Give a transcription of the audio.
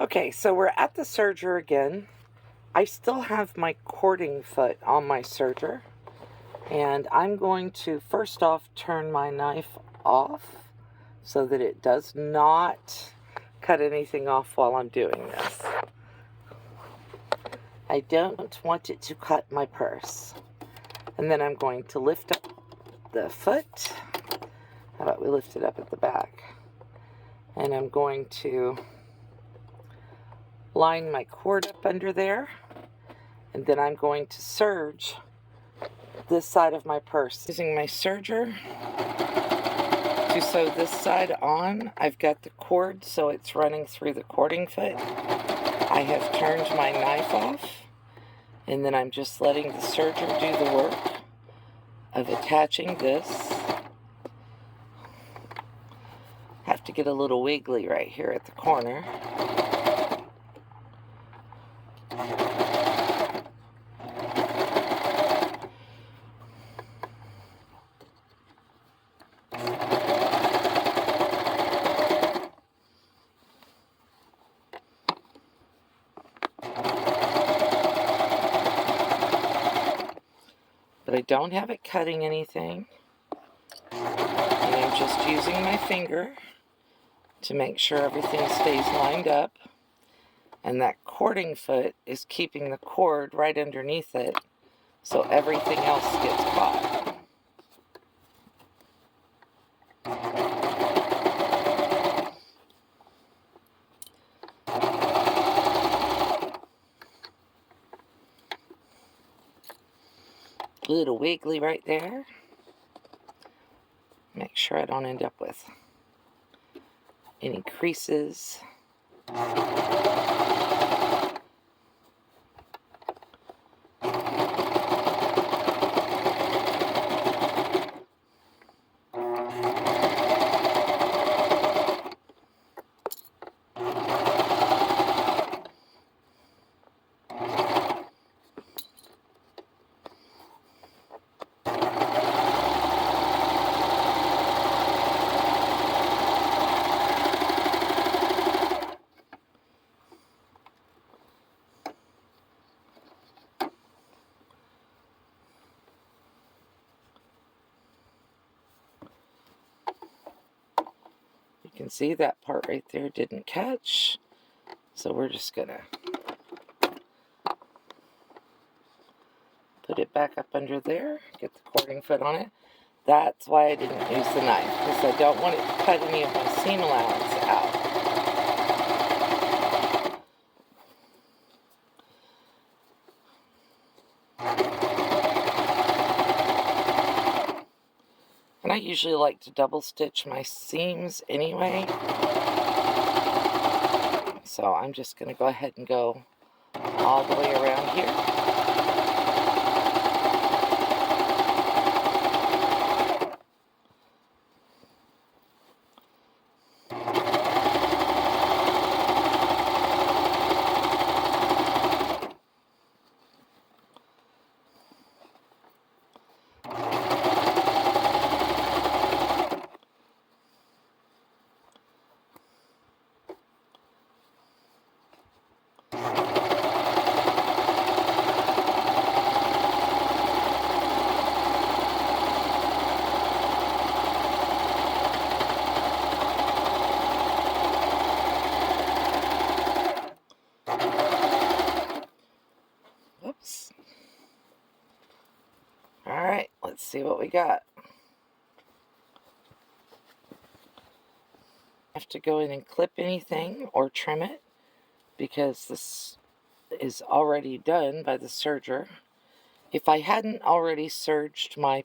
Okay, so we're at the serger again. I still have my cording foot on my serger, and I'm going to first off turn my knife off so that it does not cut anything off while I'm doing this. I don't want it to cut my purse. And then I'm going to lift up the foot. How about we lift it up at the back? And I'm going to line my cord up under there, and then I'm going to serge this side of my purse. Using my serger to sew this side on, I've got the cord so it's running through the cording foot. I have turned my knife off, and then I'm just letting the serger do the work of attaching this. Have to get a little wiggly right here at the corner. But I don't have it cutting anything. And I'm just using my finger to make sure everything stays lined up. And that cording foot is keeping the cord right underneath it, so everything else gets caught. A little wiggly right there. Make sure I don't end up with any creases. You can see that part right there didn't catch, so we're just gonna put it back up under there, get the cording foot on it. That's why I didn't use the knife, because I don't want it to cut any of my seam allowance out. And I usually like to double stitch my seams anyway. So I'm just going to go ahead and go all the way around here. Whoops. Alright, let's see what we got. I have to go in and clip anything or trim it because this is already done by the serger. If I hadn't already serged my